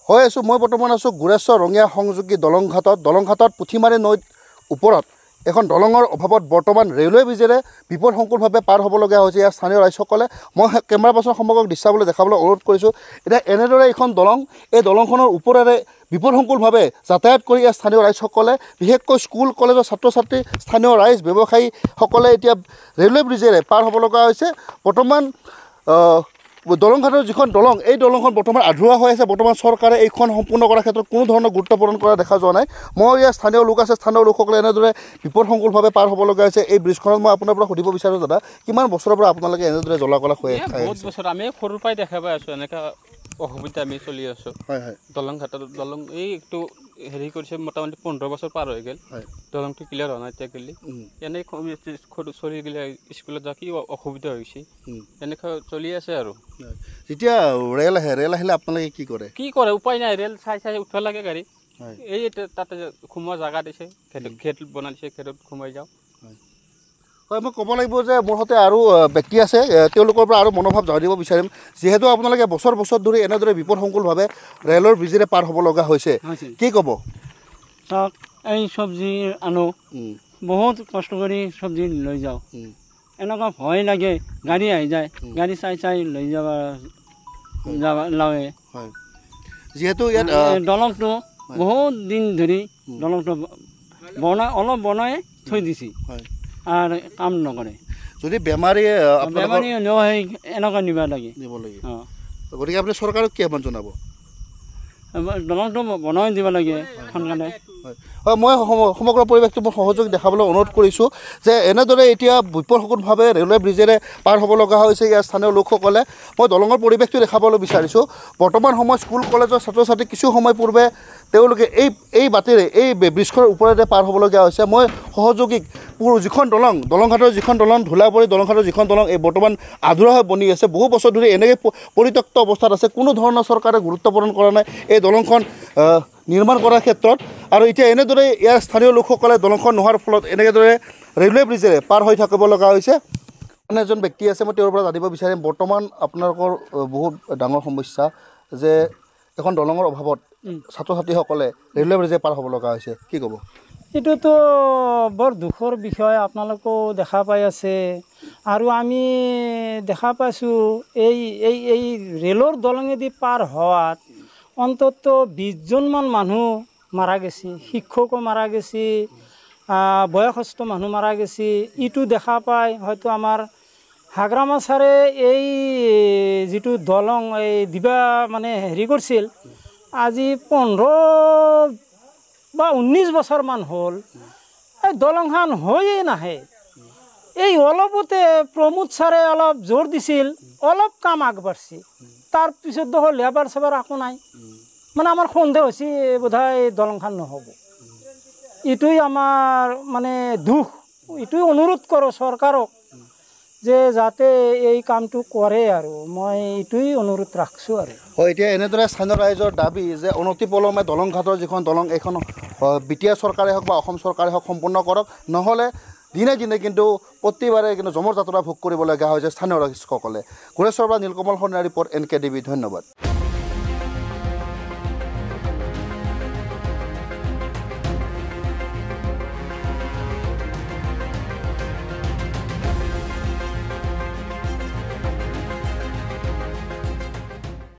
হৈ আছোঁ মই বৰ্তমান আছোঁ গুৰেশ্বৰ ৰঙিয়া সংযোগী দলংঘাটত পুথিমাৰী নৈত ওপৰত এখন দলঙৰ অভাৱত বৰ্তমান ৰেলৱে ব্ৰিজেৰে বিপদসংকুলভাৱে পাৰ হ'বলগীয়া হৈছে ইয়াৰ স্থানীয় ৰাইজসকলে। মই কেমেৰা পাৰ্চন সমগ্ৰ দৃশ্যাৱলী দেখাবলৈ অনুৰোধ কৰিছোঁ। এতিয়া এনেদৰে এখন দলং, এই দলংখনৰ ওপৰেৰে বিপদসংকুলভাৱে যাতায়াত কৰি ইয়াৰ স্থানীয় ৰাইজসকলে, বিশেষকৈ স্কুল কলেজৰ ছাত্ৰ ছাত্ৰী, স্থানীয় ৰাইজ, ব্যৱসায়ীসকলে এতিয়া ৰেলৱে ব্ৰিজেৰে পাৰ হ'ব লগা হৈছে। বৰ্তমান দলংঘাটৰ যিখন দলং, এই দলংখন বৰ্তমান আধৰুৱা হৈ আছে। বৰ্তমান চৰকাৰে এইখন সম্পূৰ্ণ কৰাৰ ক্ষেত্ৰত কোনো ধৰণৰ গুৰুত্ব প্ৰদান কৰা দেখা যোৱা নাই। মই ইয়াৰ স্থানীয় লোক আছে, স্থানীয় লোকসকলে এনেদৰে বিপদসংকুলভাৱে পাৰ হ'ব লগা হৈছে এই ব্ৰিজখনত। মই আপোনাৰ পৰা সুধিব বিচাৰোঁ, দাদা, কিমান বছৰৰ পৰা আপোনালোকে এনেদৰে জ্বলা-কলা হৈ আছে? বহুত বছৰ, আমি সৰুৰ পৰাই দেখা পাই আছোঁ এনেকুৱা অসুবিধা আমি চলি আছোঁ। হয় হয়। দলং এইটো হেৰি কৰিছে মোটামুটি 15 বছৰ পাৰ হৈ গ'ল। দলংটো ক্লিয়াৰ হোৱা নাই এতিয়ালৈকে। এনেই চলি গ'লে স্কুলত যা কি অসুবিধা হৈছে, এনেকুৱা চলি আছে আৰু। যেতিয়া ৰেল আহিলে আপোনালোকে কি কৰে? উপায় নাই, ৰেল চাই উঠিব লাগে গাড়ী। এই তাতে সোমোৱা জেগা দিছে, ঘেট বনাই দিছে, ঘেটত সোমাই যাওঁ। হয়, মই ক'ব লাগিব যে মোৰ সৈতে আৰু ব্যক্তি আছে, তেওঁলোকৰ পৰা আৰু মনোভাৱ জানিব বিচাৰিম। যিহেতু আপোনালোকে বছৰ ধৰি এনেদৰে বিপদসংকুলভাৱে ৰেলৰ ব্ৰিজেৰে পাৰ হ'ব লগা হৈছে, কি ক'ব? চাওক, এই চব্জি আনো, বহুত কষ্ট কৰি চব্জি লৈ যাওঁ। এনেকুৱা ভয় লাগে, গাড়ী আহি যায়, গাড়ী চাই লৈ লওঁৱে। যিহেতু ইয়াত দলংটো বহুত দিন ধৰি দলংটো অলপ বনাই থৈ দিছে আৰু কাম নকৰে। যদি বেমাৰী হ'লেও সেই এনেকুৱা নিব লাগে। গতিকে আপুনি চৰকাৰক কি আহ্বান জনাব? দলংটো বনাই দিব লাগে সোনকালে। হয়, মই সমগ্ৰ পৰিৱেশটো মই সহযোগ দেখাবলৈ অনুৰোধ কৰিছোঁ যে এনেদৰে এতিয়া বিপদসংকুলভাৱে ৰেলৱে ব্ৰিজেৰে পাৰ হ'ব লগা হৈছে ইয়াৰ স্থানীয় লোকসকলে। মই দলঙৰ পৰিৱেশটো দেখাবলৈ বিচাৰিছোঁ। বৰ্তমান সময়ত স্কুল কলেজৰ ছাত্ৰ ছাত্ৰী কিছু সময় পূৰ্বে তেওঁলোকে এই বাটেৰে, এই ব্ৰিজখনৰ ওপৰেৰে পাৰ হ'বলগীয়া হৈছে। মই সহযোগীক যিখন দলংঘাটৰ যিখন দলং ধূলাবাৰী দলংঘাটৰ যিখন দলং এই বৰ্তমান আধৰুৱা হৈ বনি আছে, বহু বছৰ ধৰি এনেকৈ পৰিত্যক্ত অৱস্থাত আছে, কোনো ধৰণৰ চৰকাৰে গুৰুত্ব প্ৰদান কৰা নাই এই দলংখন নিৰ্মাণ কৰাৰ ক্ষেত্ৰত। আৰু এতিয়া এনেদৰে ইয়াৰ স্থানীয় লোকসকলে দলংখন নোহোৱাৰ ফলত এনেদৰে ৰেলৱে ব্ৰিজেৰে পাৰ হৈ থাকিব লগা হৈছে। আন এজন ব্যক্তি আছে, মই তেওঁৰ পৰা জানিব বিচাৰিম, বৰ্তমান আপোনালোকৰ বহুত ডাঙৰ সমস্যা যে এখন দলঙৰ অভাৱত ছাত্ৰ ছাত্ৰীসকলে ৰেলৱে ব্ৰিজে পাৰ হ'ব লগা হৈছে, কি ক'ব? এইটোতো বৰ দুখৰ বিষয়, আপোনালোকেও দেখা পাই আছে। আৰু আমি দেখা পাইছোঁ এই ৰেলৰ দলঙেদি পাৰ হোৱাত অন্তত 20জনমান মানুহ মাৰা গেছি, শিক্ষকো মাৰা গেছি, বয়সস্থ মানুহ মাৰা গেছি। ইটো দেখা পাই হয়তো আমাৰ হাগ্ৰামা ছাৰে এই যিটো দলং এই দিবা মানে হেৰি কৰিছিল, আজি 15 বা 19 বছৰমান হ'ল এই দলংখন হৈয়ে নাহে। এই অলপতে প্ৰমোদ ছাৰে অলপ জোৰ দিছিল, অলপ কাম আগবাঢ়ছে, তাৰপিছত দেখোন লেবাৰ চেবাৰ একো নাই। মানে আমাৰ সন্দেহ হৈছে বোধহয় দলংখন নহ'ব। এইটোৱে আমাৰ মানে দুখ। এইটোৱে অনুৰোধ কৰোঁ চৰকাৰক যে যাতে এই কামটো কৰে, আৰু মই এইটোৱেই অনুৰোধ ৰাখিছোঁ আৰু। হয়, এতিয়া এনেদৰে স্থানীয় ৰাইজৰ দাবী যে অনতিপলমে দলংঘাটৰ যিখন দলং এইখন বিটিআৰ চৰকাৰে হওক বা অসম চৰকাৰে হওক সম্পূৰ্ণ কৰক, নহ'লে দিনে দিনে কিন্তু প্ৰতিবাৰে কিন্তু জমৰ যাত্ৰা ভোগ কৰিবলগীয়া হৈছে স্থানীয় ৰাইজসকলে। গুৰেশ্বৰৰ পৰা নীলকমল সন্যাৰ ৰিপৰ্ট NKTV, ধন্যবাদ।